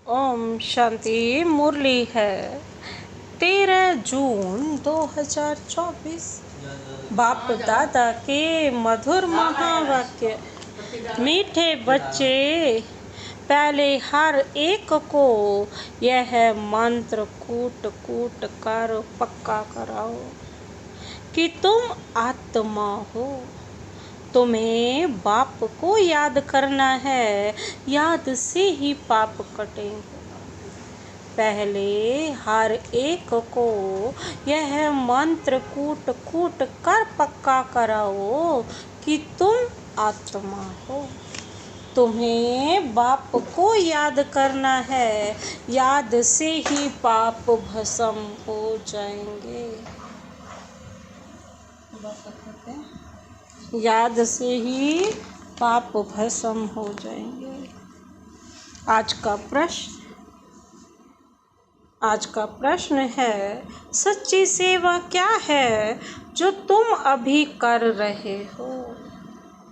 ओम शांति। मुरली है 13 जून 2024। बाप दादा के मधुर महावाक्य। मीठे बच्चे, पहले हर एक को यह मंत्र कूट कूट कर पक्का कराओ कि तुम आत्मा हो। तुम्हें बाप को याद करना है, याद से ही पाप कटेंगे। पहले हर एक को यह मंत्र कूट कूट कर पक्का कराओ कि तुम आत्मा हो। तुम्हें बाप को याद करना है, याद से ही पाप भस्म हो जाएंगे। याद से ही पाप भस्म हो जाएंगे। आज का प्रश्न है, सच्ची सेवा क्या है जो तुम अभी कर रहे हो?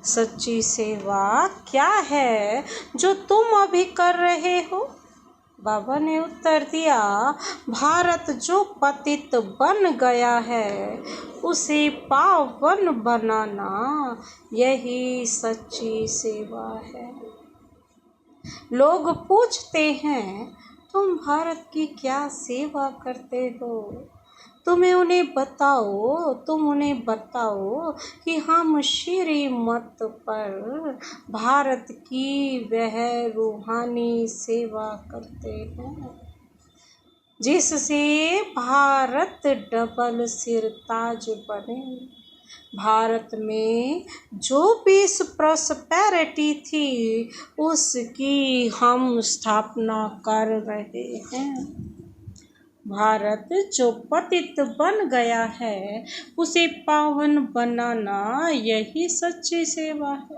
सच्ची सेवा क्या है जो तुम अभी कर रहे हो? बाबा ने उत्तर दिया, भारत जो पतित बन गया है उसे पावन बनाना, यही सच्ची सेवा है। लोग पूछते हैं, तुम भारत की क्या सेवा करते हो? तुम उन्हें बताओ कि हम श्रीमत पर भारत की वह रूहानी सेवा करते हैं जिससे भारत डबल सिर ताज बने। भारत में जो पीस प्रॉस्पेरिटी थी उसकी हम स्थापना कर रहे हैं। भारत जो पतित बन गया है उसे पावन बनाना, यही सच्ची सेवा है।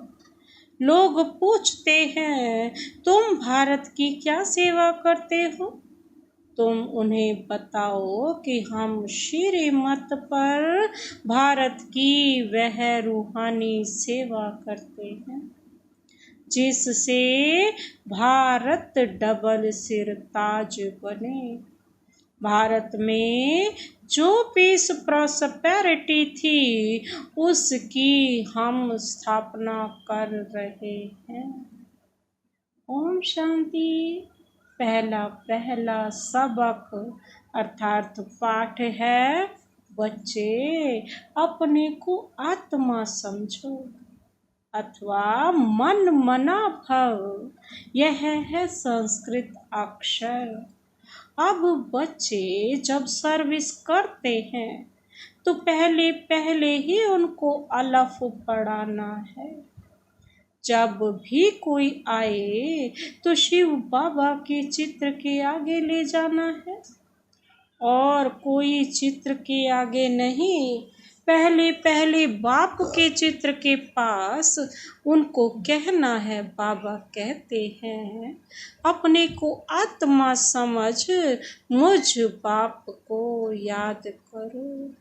लोग पूछते हैं, तुम भारत की क्या सेवा करते हो? तुम उन्हें बताओ कि हम श्रीमत पर भारत की वह रूहानी सेवा करते हैं जिससे भारत डबल सिर ताज बने। भारत में जो पीस प्रॉस्पेरिटी थी उसकी हम स्थापना कर रहे हैं। ओम शांति। पहला सबक अर्थात पाठ है, बच्चे अपने को आत्मा समझो अथवा मन मना भव, यह है संस्कृत अक्षर। अब बच्चे जब सर्विस करते हैं तो पहले ही उनको अलफ पढ़ाना है। जब भी कोई आए तो शिव बाबा के चित्र के आगे ले जाना है और कोई चित्र के आगे नहीं, पहले बाप के चित्र के पास उनको कहना है। बाबा कहते हैं, अपने को आत्मा समझ मुझ बाप को याद करो।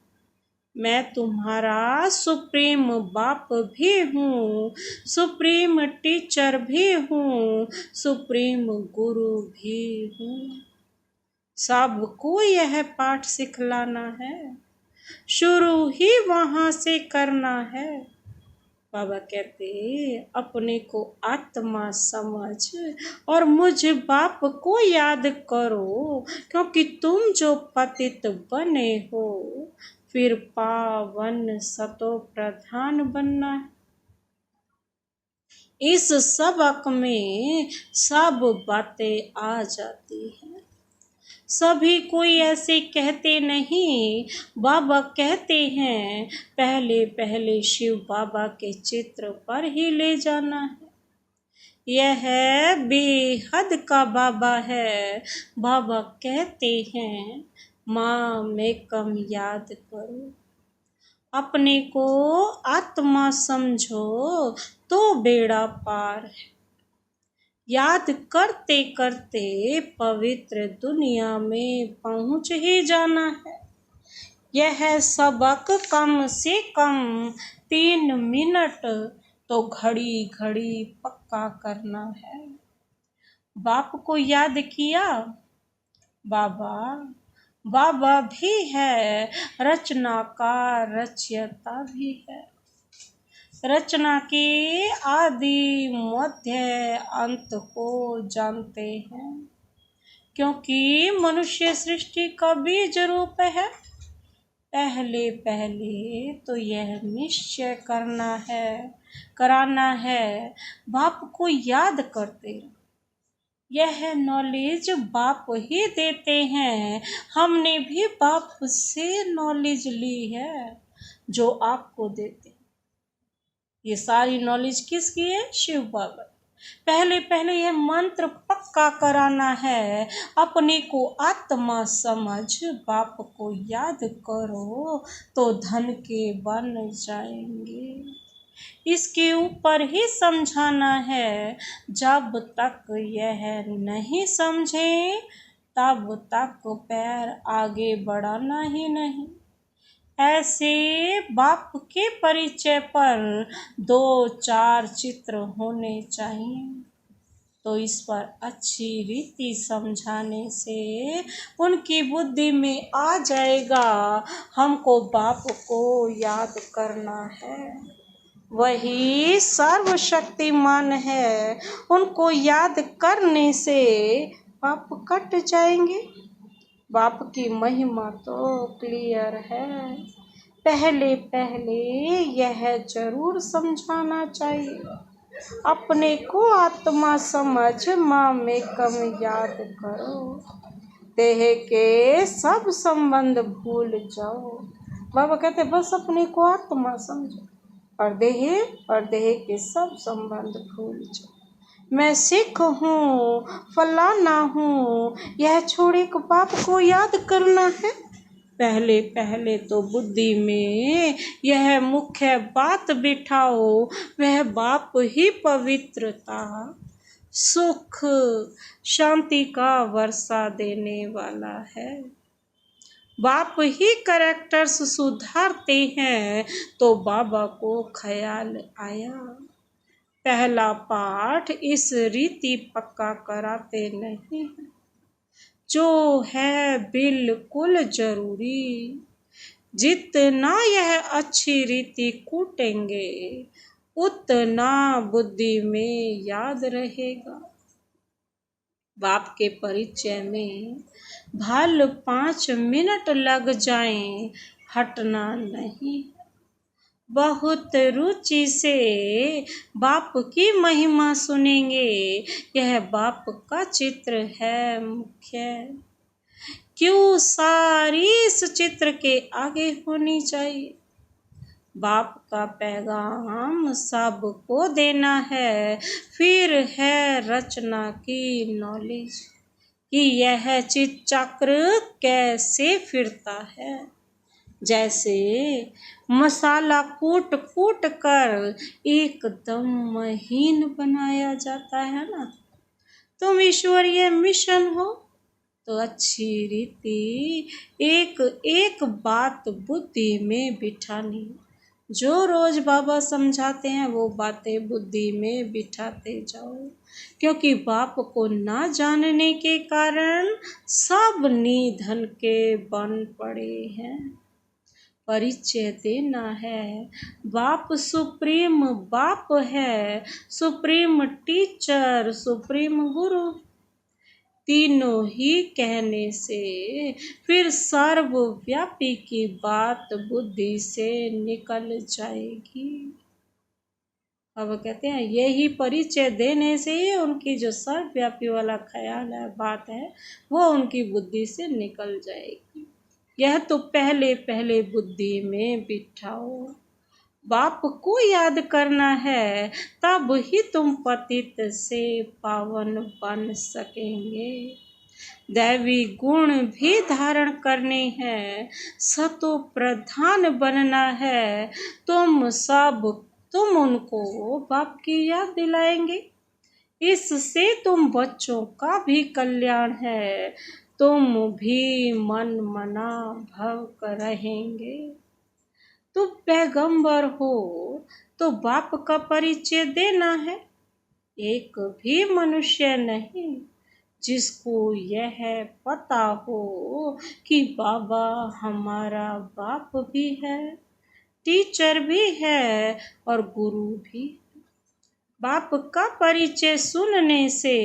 मैं तुम्हारा सुप्रीम बाप भी हूँ, सुप्रीम टीचर भी हूँ, सुप्रीम गुरु भी हूँ। सबको यह पाठ सिखलाना है, शुरू ही वहाँ से करना है। बाबा कहते, अपने को आत्मा समझ और मुझ बाप को याद करो, क्योंकि तुम जो पतित बने हो फिर पावन सतो प्रधान बनना है। इस सबक में सब बातें आ जाती हैं। सभी कोई ऐसे कहते नहीं। बाबा कहते हैं, पहले शिव बाबा के चित्र पर ही ले जाना है। यह बेहद का बाबा है। बाबा कहते हैं, माँ में कम याद करो, अपने को आत्मा समझो तो बेड़ा पार है। याद करते करते पवित्र दुनिया में पहुँच ही जाना है। यह सबक कम से कम 3 मिनट तो घड़ी घड़ी पक्का करना है। बाप को याद किया। बाबा बाबा भी है, रचना का रचयिता भी है। रचना के आदि मध्य अंत को जानते हैं, क्योंकि मनुष्य सृष्टि का बीज रूप है। पहले पहले तो यह निश्चय कराना है, बाप को याद करते रहो। यह नॉलेज बाप ही देते हैं, हमने भी बाप से नॉलेज ली है जो आपको देते हैं। ये सारी नॉलेज किसकी है? शिव बाबा। पहले पहले यह मंत्र पक्का कराना है, अपने को आत्मा समझ बाप को याद करो तो धन के बन जाएंगे। इसके ऊपर ही समझाना है, जब तक यह नहीं समझे तब तक पैर आगे बढ़ाना ही नहीं। ऐसे बाप के परिचय पर 2-4 चित्र होने चाहिए, तो इस पर अच्छी रीति समझाने से उनकी बुद्धि में आ जाएगा, हमको बाप को याद करना है, वही सर्वशक्तिमान है। उनको याद करने से पाप कट जाएंगे। बाप की महिमा तो क्लियर है, पहले पहले यह जरूर समझाना चाहिए। अपने को आत्मा समझ माँ में कम याद करो, देह के सब संबंध भूल जाओ। बाबा कहते बस अपने को आत्मा समझो और देह के सब संबंध भूल जाओ। मैं सिख हूँ, फलाना हूँ, यह छोड़ एक बाप को याद करना है। पहले पहले तो बुद्धि में यह मुख्य बात बिठाओ, वह बाप ही पवित्रता, सुख, शांति का वर्षा देने वाला है। बाप ही कैरेक्टर्स सुधारते हैं, तो बाबा को ख्याल आया। पहला पाठ इस रीति पक्का कराते नहीं है, जो है बिल्कुल जरूरी। जितना यह अच्छी रीति कूटेंगे उतना बुद्धि में याद रहेगा। बाप के परिचय में भले 5 मिनट लग जाएं, हटना नहीं। बहुत रुचि से बाप की महिमा सुनेंगे, यह बाप का चित्र है मुख्य। क्यों सारी इस चित्र के आगे होनी चाहिए। बाप का पैगाम सबको देना है। फिर है रचना की नॉलेज कि यह चित चक्र कैसे फिरता है। जैसे मसाला कूट कूट कर एकदम महीन बनाया जाता है ना, तुम ईश्वरीय मिशन हो तो अच्छी रीति एक एक बात बुद्धि में बिठानी। जो रोज बाबा समझाते हैं वो बातें बुद्धि में बिठाते जाओ, क्योंकि बाप को ना जानने के कारण सब निधन के बन पड़े हैं। परिचय देना है, बाप सुप्रीम बाप है, सुप्रीम टीचर, सुप्रीम गुरु, तीनों ही कहने से फिर सर्वव्यापी की बात बुद्धि से निकल जाएगी। अब कहते हैं यही परिचय देने से ही उनकी जो सर्वव्यापी वाला ख्याल है, बात है, वो उनकी बुद्धि से निकल जाएगी। यह तो पहले पहले बुद्धि में बिठाओ। बाप को याद करना है, तब ही तुम पतित से पावन बन सकेंगे। दैवी गुण भी धारण करने हैं, सतो प्रधान बनना है। तुम उनको बाप की याद दिलाएंगे, इससे तुम बच्चों का भी कल्याण है। तुम भी मन मना भव रहेंगे। तुम पैगंबर हो तो बाप का परिचय देना है। एक भी मनुष्य नहीं जिसको यह पता हो कि बाबा हमारा बाप भी है, टीचर भी है और गुरु भी। बाप का परिचय सुनने से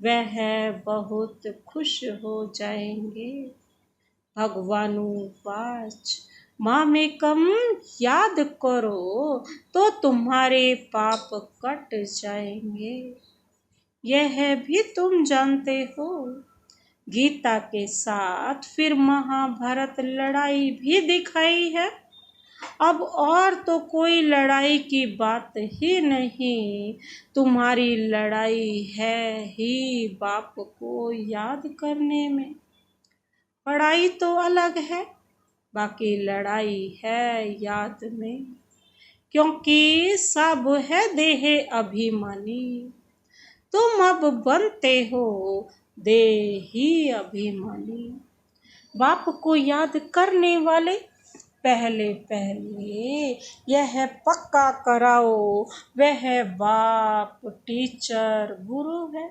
वह बहुत खुश हो जाएंगे। भगवानुवाच मामेकम याद करो तो तुम्हारे पाप कट जाएंगे। यह भी तुम जानते हो। गीता के साथ फिर महाभारत लड़ाई भी दिखाई है। अब और तो कोई लड़ाई की बात ही नहीं। तुम्हारी लड़ाई है ही बाप को याद करने में। पढ़ाई तो अलग है, बाकी लड़ाई है याद में। क्योंकि सब है देह अभिमानी, तुम अब बनते हो देही अभिमानी। बाप को याद करने वाले पहले पहले यह पक्का कराओ वह बाप टीचर गुरु है।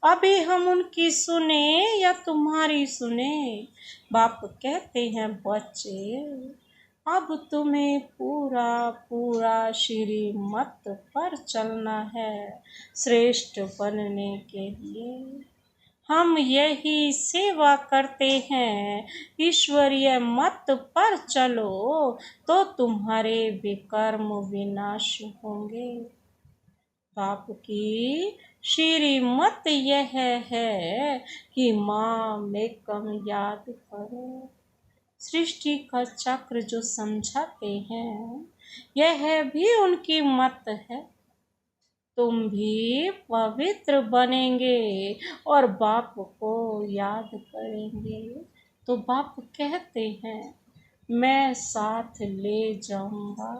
अभी हम उनकी सुने या तुम्हारी सुने। बाप कहते हैं बच्चे अब तुम्हें पूरा पूरा श्रीमत पर चलना है श्रेष्ठ बनने के लिए। हम यही सेवा करते हैं। ईश्वरीय मत पर चलो तो तुम्हारे विकर्म विनाश होंगे। बाप की श्रीमत यह है कि माँ में कम याद करो। सृष्टि का चक्र जो समझाते हैं यह भी उनकी मत है। तुम भी पवित्र बनेंगे और बाप को याद करेंगे तो बाप कहते हैं मैं साथ ले जाऊंगा।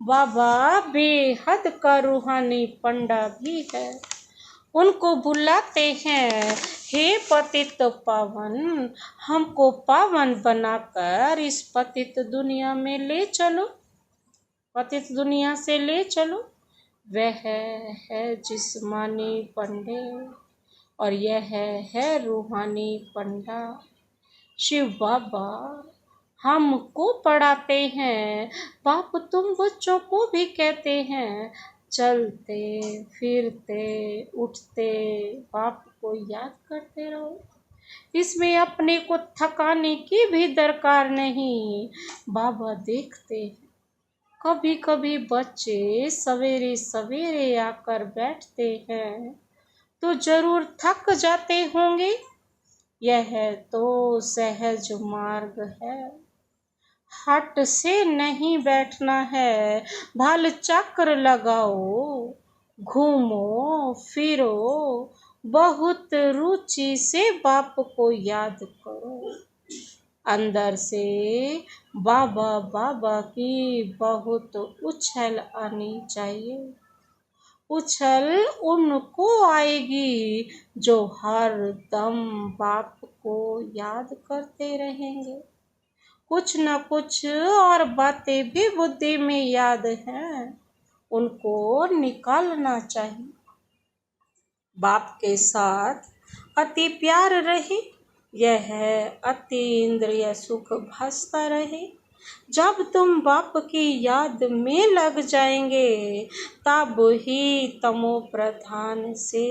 बाबा बेहद का रूहानी पंडा भी है। उनको बुलाते हैं हे पतित पावन, हमको पावन बनाकर इस पतित दुनिया में ले चलो, पतित दुनिया से ले चलो। वह है जिस्मानी पंडे और यह है रूहानी पंडा। शिव बाबा हमको पढ़ाते हैं। बाप तुम बच्चों को भी कहते हैं चलते फिरते उठते बाप को याद करते रहो। इसमें अपने को थकाने की भी दरकार नहीं। बाबा देखते हैं कभी कभी बच्चे सवेरे सवेरे आकर बैठते हैं तो जरूर थक जाते होंगे। यह तो सहज मार्ग है। हट से नहीं बैठना है। भल चक्र लगाओ, घूमो फिरो, बहुत रुचि से बाप को याद करो। अंदर से बाबा बाबा की बहुत उछल आनी चाहिए। उछल उनको आएगी जो हर दम बाप को याद करते रहेंगे। कुछ न कुछ और बातें भी बुद्धि में याद हैं, उनको निकालना चाहिए। बाप के साथ अति प्यार रहे, यह अति इंद्रिय सुख भासता रहे। जब तुम बाप की याद में लग जाएंगे तब ही तमो प्रधान से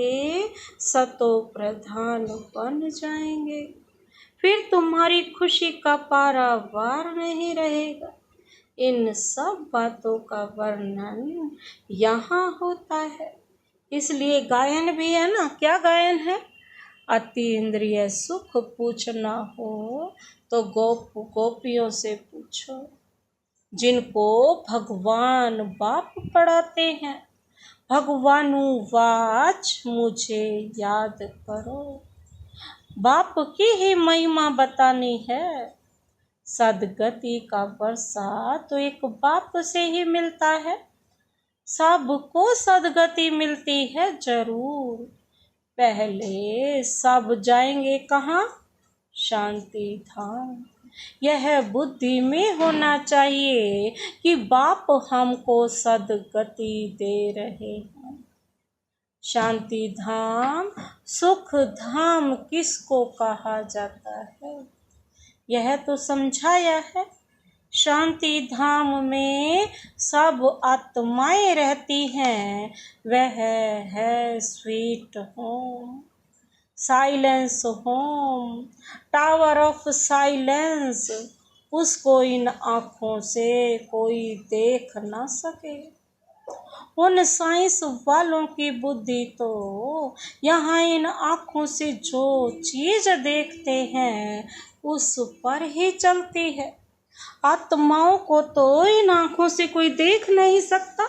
सतो प्रधान बन जाएंगे। फिर तुम्हारी खुशी का पारावार नहीं रहेगा। इन सब बातों का वर्णन यहाँ होता है, इसलिए गायन भी है ना। क्या गायन है? अति इंद्रिय सुख पूछना हो तो गोपियों से पूछो, जिनको भगवान बाप पढ़ाते हैं। भगवानुवाच मुझे याद करो। बाप की ही महिमा बतानी है। सदगति का वर्षा तो एक बाप से ही मिलता है। सबको सदगति मिलती है जरूर। पहले सब जाएंगे कहाँ? शांति धाम। यह बुद्धि में होना चाहिए कि बाप हमको सदगति दे रहे हैं। शांति धाम सुख धाम किसको कहा जाता है, यह तो समझाया है। शांति धाम में सब आत्माएं रहती हैं, वह है sweet home, silence home, tower of silence. उसको इन आँखों से कोई देख ना सके। उन साइंस वालों की बुद्धि तो यहाँ इन आँखों से जो चीज देखते हैं उस पर ही चलती है। आत्माओं को तो इन आँखों से कोई देख नहीं सकता,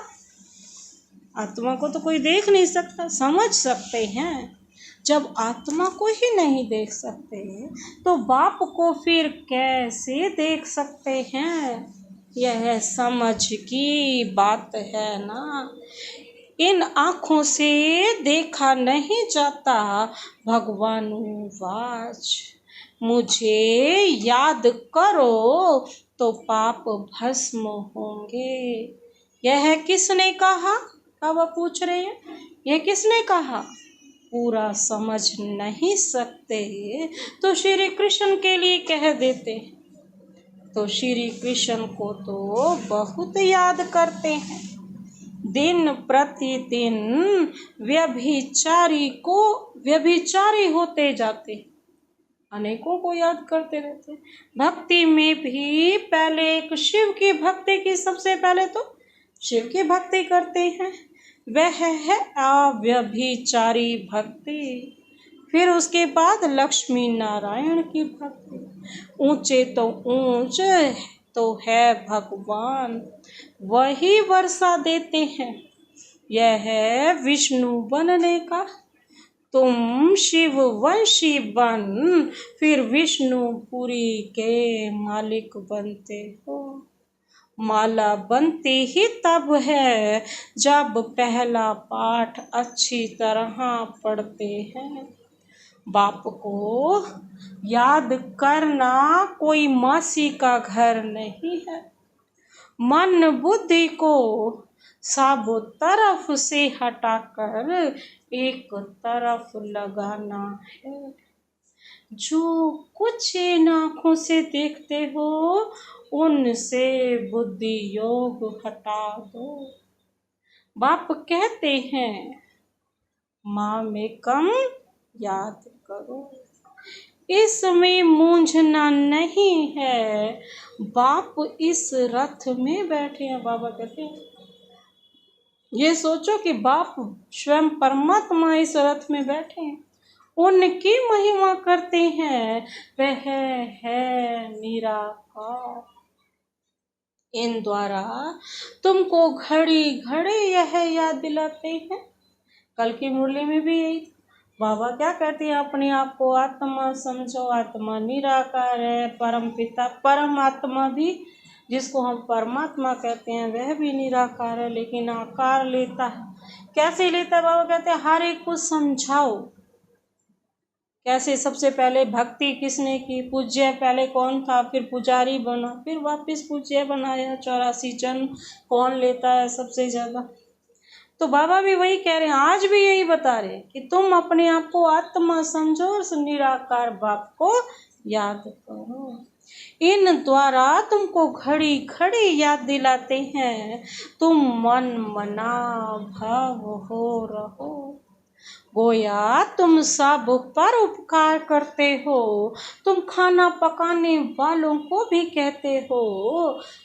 आत्मा को तो कोई देख नहीं सकता। समझ सकते हैं, जब आत्मा को ही नहीं देख सकते तो बाप को फिर कैसे देख सकते हैं। यह समझ की बात है ना। इन आँखों से देखा नहीं जाता भगवानुवाच, मुझे याद करो तो पाप भस्म होंगे। यह किसने कहा, बाबा पूछ रहे हैं, यह किसने कहा। पूरा समझ नहीं सकते तो श्री कृष्ण के लिए कह देते, तो श्री कृष्ण को तो बहुत याद करते हैं। दिन प्रतिदिन व्यभिचारी होते जाते, अनेकों को याद करते रहते। भक्ति में भी पहले एक शिव की भक्ति की, सबसे पहले तो शिव की भक्ति करते हैं, वह है अव्यभिचारी भक्ति। फिर उसके बाद लक्ष्मी नारायण की भक्ति। ऊंचे तो ऊंच तो है भगवान, वही वर्षा देते हैं। यह है विष्णु बनने का। तुम शिव वंशी बन फिर विष्णुपुरी के मालिक बनते हो। माला बनती ही तब है जब पहला पाठ अच्छी तरह पढ़ते हैं। बाप को याद करना कोई मासी का घर नहीं है। मन बुद्धि को सब तरफ से हटाकर एक तरफ लगाना है। जो कुछ इन आँखों से देखते हो उनसे बुद्धि योग हटा दो। बाप कहते हैं माँ में कम याद करो। इसमें मूंझना नहीं है, बाप इस रथ में बैठे हैं। बाबा कहते हैं ये सोचो कि बाप स्वयं परमात्मा इस रथ में बैठे हैं, उनकी महिमा करते हैं, वह है निराकार। इन द्वारा तुमको घड़ी घड़ी यह याद दिलाते हैं। कल की मुरली में भी यही बाबा क्या कहते हैं, अपने आप को आत्मा समझो, आत्मा निराकार है। परम पिता परमात्मा भी, जिसको हम परमात्मा कहते हैं, वह भी निराकार है, लेकिन आकार लेता है। कैसे लेता है बाबा कहते हैं, हर एक को समझाओ। कैसे, सबसे पहले भक्ति किसने की, पूज्य पहले कौन था, फिर पुजारी बना, फिर वापस पूज्य बनाया। 84 जन्म कौन लेता है सबसे ज्यादा। तो बाबा भी वही कह रहे हैं, आज भी यही बता रहे हैं कि तुम अपने आप को आत्मा समझो और निराकार बाप को याद करो। इन द्वारा तुमको घड़ी घड़ी याद दिलाते हैं, तुम मन मना भाव हो रहो। गोया तुम सब पर उपकार करते हो। तुम खाना पकाने वालों को भी कहते हो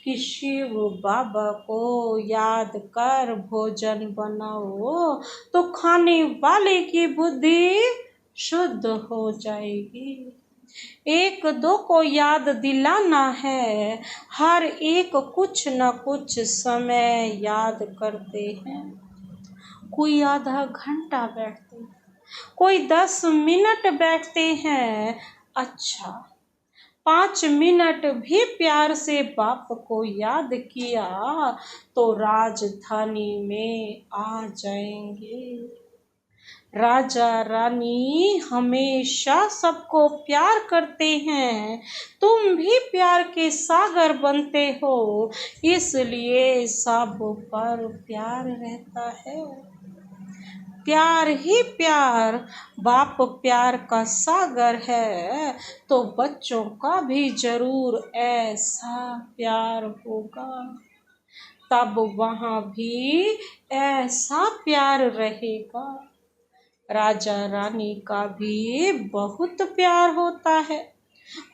कि शिव बाबा को याद कर भोजन बनाओ, तो खाने वाले की बुद्धि शुद्ध हो जाएगी। एक दो को याद दिलाना है, हर एक कुछ न कुछ समय याद करते हैं। कोई आधा घंटा बैठते हैं, कोई 10 मिनट बैठते हैं। अच्छा, 5 मिनट भी प्यार से बाप को याद किया तो राजधानी में आ जाएंगे। राजा रानी हमेशा सबको प्यार करते हैं, तुम भी प्यार के सागर बनते हो, इसलिए सब पर प्यार रहता है। प्यार ही प्यार, बाप प्यार का सागर है, तो बच्चों का भी जरूर ऐसा प्यार होगा, तब वहाँ भी ऐसा प्यार रहेगा। राजा रानी का भी बहुत प्यार होता है,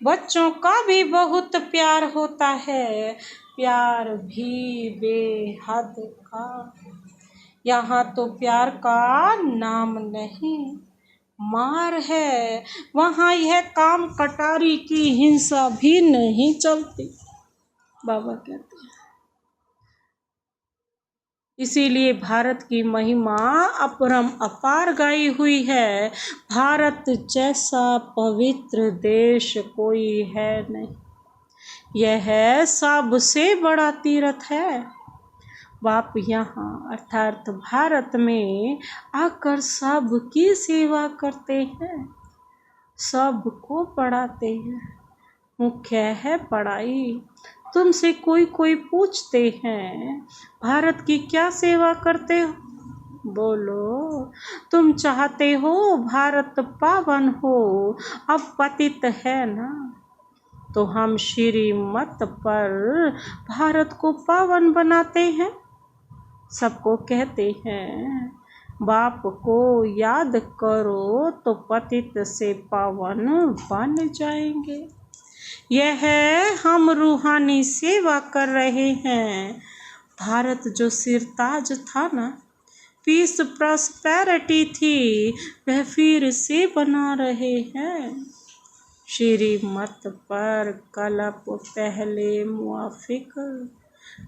बच्चों का भी बहुत प्यार होता है, प्यार भी बेहद का। यहाँ तो प्यार का नाम नहीं, मार है, वहाँ यह काम कटारी की हिंसा भी नहीं चलती, बाबा कहते हैं। इसीलिए भारत की महिमा अपरम अपार गाई हुई है। भारत जैसा पवित्र देश कोई है नहीं, यह सबसे बड़ा तीर्थ है। बाप यहाँ अर्थात भारत में आकर सबकी सेवा करते हैं, सबको पढ़ाते हैं। मुख्य है पढ़ाई। तुमसे कोई कोई पूछते हैं भारत की क्या सेवा करते हो, बोलो तुम चाहते हो भारत पावन हो, अब पतित है ना, तो हम श्रीमत पर भारत को पावन बनाते हैं। सबको कहते हैं बाप को याद करो तो पतित से पावन बन जाएंगे। यह हम रूहानी सेवा कर रहे हैं। भारत जो सिरताज था ना, पीस प्रॉस्पेरिटी थी, वह फिर से बना रहे हैं। श्रीमत पर कलप पहले मुआफिक,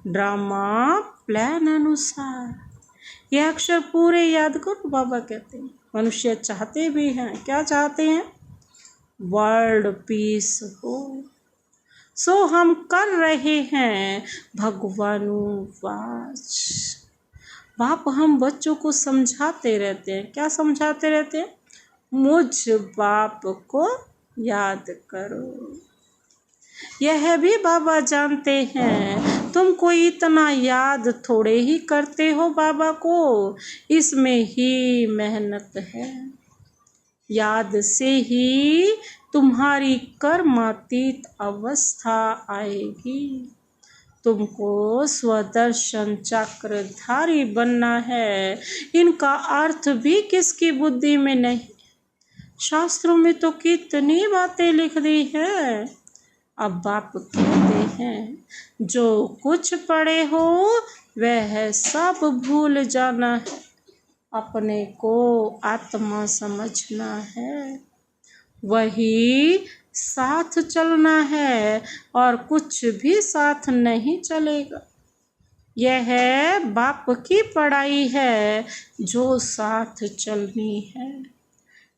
ड्रामा प्लान अनुसार। यह अक्षर पूरे याद करो, बाबा कहते हैं। मनुष्य चाहते भी हैं, क्या चाहते हैं, वर्ल्ड पीस हो, सो हम कर रहे हैं भगवानुवाच। बाप हम बच्चों को समझाते रहते हैं, क्या समझाते रहते हैं, मुझ बाप को याद करो। यह भी बाबा जानते हैं तुम कोई इतना याद थोड़े ही करते हो बाबा को, इसमें ही मेहनत है। याद से ही तुम्हारी कर्मातीत अवस्था आएगी। तुमको स्वदर्शन चक्रधारी बनना है। इनका अर्थ भी किसकी बुद्धि में नहीं, शास्त्रों में तो कितनी बातें लिख दी है। अब बाप कहते हैं जो कुछ पढ़े हो वह सब भूल जाना है, अपने को आत्मा समझना है, वही साथ चलना है और कुछ भी साथ नहीं चलेगा। यह बाप की पढ़ाई है जो साथ चलनी है,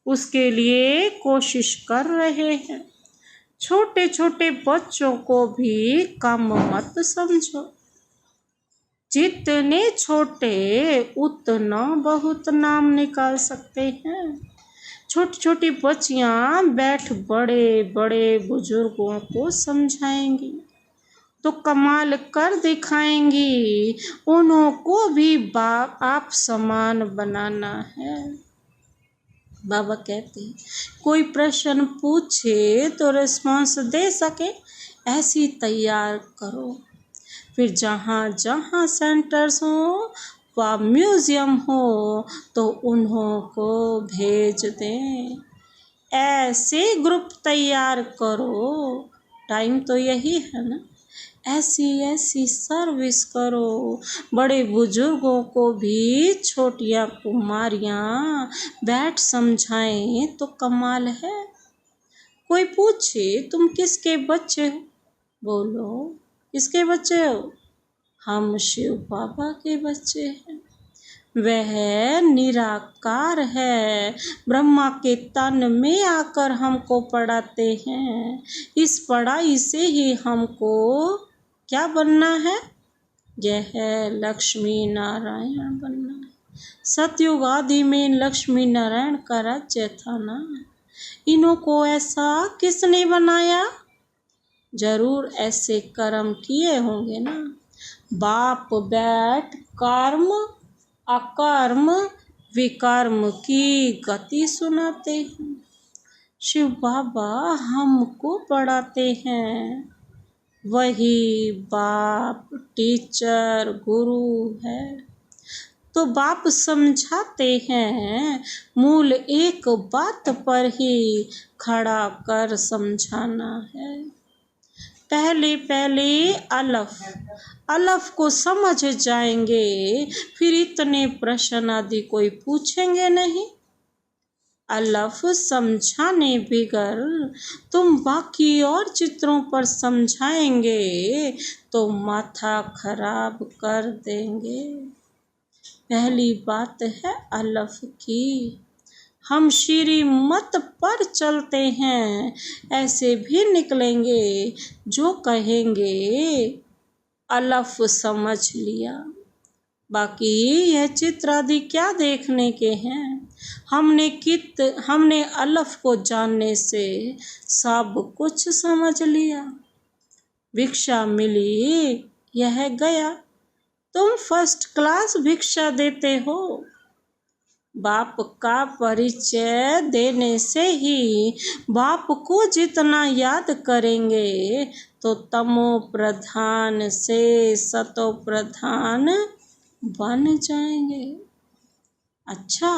उसके लिए कोशिश कर रहे हैं। छोटे छोटे बच्चों को भी कम मत समझो, जितने छोटे उतना बहुत नाम निकाल सकते हैं। छोटी छोटी बच्चियां बैठ बड़े बड़े बुजुर्गों को समझाएंगी तो कमाल कर दिखाएंगी। उन्हों को भी आप समान बनाना है। बाबा कहते हैं कोई प्रश्न पूछे तो रिस्पॉन्स दे सके ऐसी तैयार करो। फिर जहाँ जहाँ सेंटर्स हो व म्यूज़ियम हो तो उन्हों को भेज दें। ऐसे ग्रुप तैयार करो, टाइम तो यही है ना, ऐसी ऐसी सर्विस करो। बड़े बुजुर्गों को भी छोटियाँ कुमारियाँ बैठ समझाएं तो कमाल है। कोई पूछे तुम किसके बच्चे हो, बोलो किसके बच्चे हो, हम शिव बाबा के बच्चे हैं। वह निराकार है, ब्रह्मा के तन में आकर हमको पढ़ाते हैं। इस पढ़ाई से ही हमको क्या बनना है, यह है लक्ष्मी नारायण बनना है। सतयुग आदि में लक्ष्मी नारायण का राज्य था ना, इन्हों को ऐसा किसने बनाया, जरूर ऐसे कर्म किए होंगे ना। बाप बैठ कर्म अकर्म विकर्म की गति सुनाते हैं। शिव बाबा हमको पढ़ाते हैं, वही बाप टीचर गुरु है। तो बाप समझाते हैं, मूल एक बात पर ही खड़ा कर समझाना है। पहले पहले अलफ को समझ जाएंगे, फिर इतने प्रश्न आदि कोई पूछेंगे नहीं। अलफ समझाने बिगर तुम बाकी और चित्रों पर समझाएंगे तो माथा खराब कर देंगे। पहली बात है अलफ की। हम श्रीमत पर चलते हैं, ऐसे भी निकलेंगे जो कहेंगे अलफ समझ लिया, बाकी यह चित्र आदि क्या देखने के हैं। हमने अलफ को जानने से सब कुछ समझ लिया। भिक्षा मिली, यह गया। तुम फर्स्ट क्लास भिक्षा देते हो। बाप का परिचय देने से ही बाप को जितना याद करेंगे तो तमो प्रधान से सतो प्रधान बन जाएंगे। अच्छा,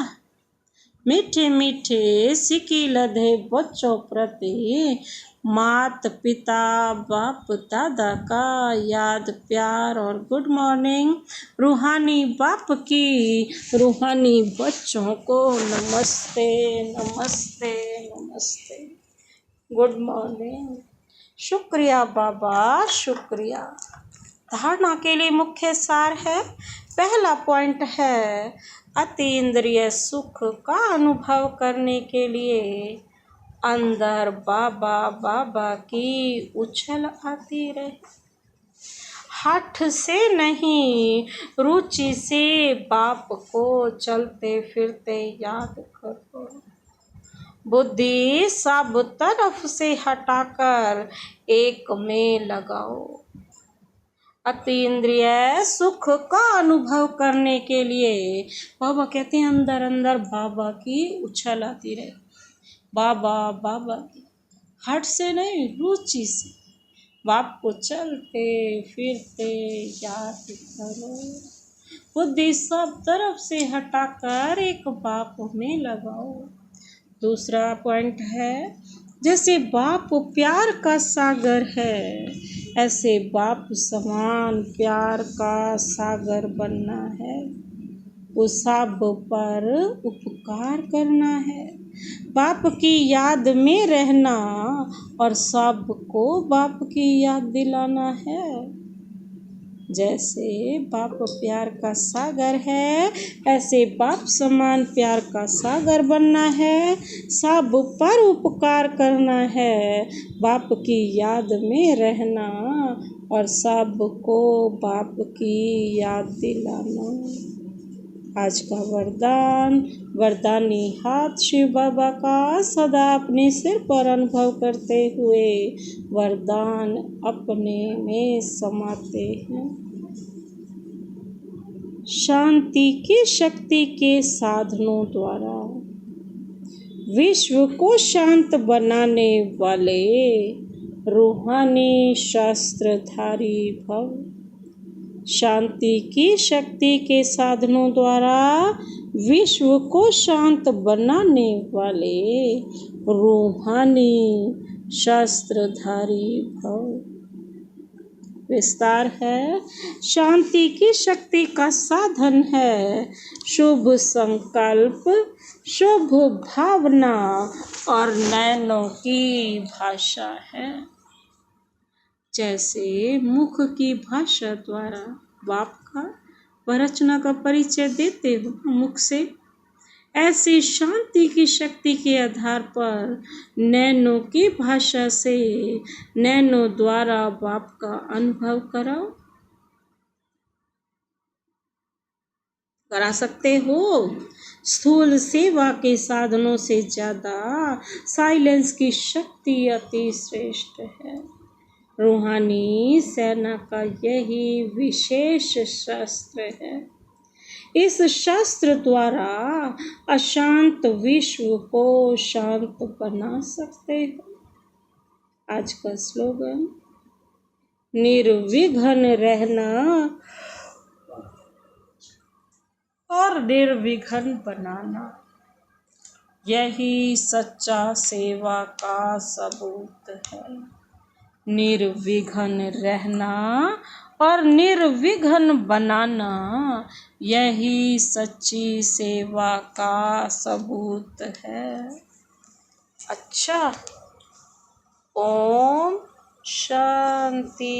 मीठे मीठे सिकी लधे बच्चों प्रति मात पिता बाप दादा का याद प्यार और गुड मॉर्निंग। रूहानी बाप की रूहानी बच्चों को नमस्ते नमस्ते नमस्ते, गुड मॉर्निंग। शुक्रिया बाबा, शुक्रिया। धारणा के लिए मुख्य सार है। पहला पॉइंट है, अतीन्द्रिय सुख का अनुभव करने के लिए अंदर बाबा बाबा की उछल आती रहे। हठ से नहीं, रुचि से बाप को चलते फिरते याद करो। बुद्धि सब तरफ से हटाकर एक में लगाओ। अतीन्द्रिय सुख का अनुभव करने के लिए बाबा कहते हैं अंदर अंदर बाबा की उछल आती रहे। बाबा बाबा की हट से नहीं, रुचि से बाप को चलते फिरते याद करो। बुद्धि सब तरफ से हटाकर एक बाप में लगाओ। दूसरा पॉइंट है, जैसे बाप प्यार का सागर है, ऐसे बाप समान प्यार का सागर बनना है। उस सब पर उपकार करना है, बाप की याद में रहना और सबको बाप की याद दिलाना है। जैसे बाप प्यार का सागर है, ऐसे बाप समान प्यार का सागर बनना है। सब पर उपकार करना है, बाप की याद में रहना और सबको बाप की याद दिलाना। आज का वरदान, वरदानी हाथ शिव बाबा का सदा अपने सिर पर अनुभव करते हुए वरदान अपने में समाते हैं। शांति की शक्ति के साधनों द्वारा विश्व को शांत बनाने वाले रूहानी शास्त्रधारी भव। शांति की शक्ति के साधनों द्वारा विश्व को शांत बनाने वाले रूहानी शास्त्रधारी भव। विस्तार है, शांति की शक्ति का साधन है शुभ संकल्प, शुभ भावना और नयनों की भाषा है। जैसे मुख की भाषा द्वारा बाप का व रचना का परिचय देते हो मुख से, ऐसी शांति की शक्ति के आधार पर नैनों की भाषा से नैनों द्वारा बाप का अनुभव करा सकते हो। स्थूल सेवा के साधनों से ज्यादा साइलेंस की शक्ति अति श्रेष्ठ है। रूहानी सेना का यही विशेष शस्त्र है। इस शास्त्र द्वारा अशांत विश्व को शांत बना सकते हो। आज का स्लोगन, निर्विघ्न रहना और निर्विघ्न बनाना, यही सच्चा सेवा का सबूत है। निर्विघ्न रहना और निर्विघ्न बनाना, यही सच्ची सेवा का सबूत है। अच्छा, ओम शांति।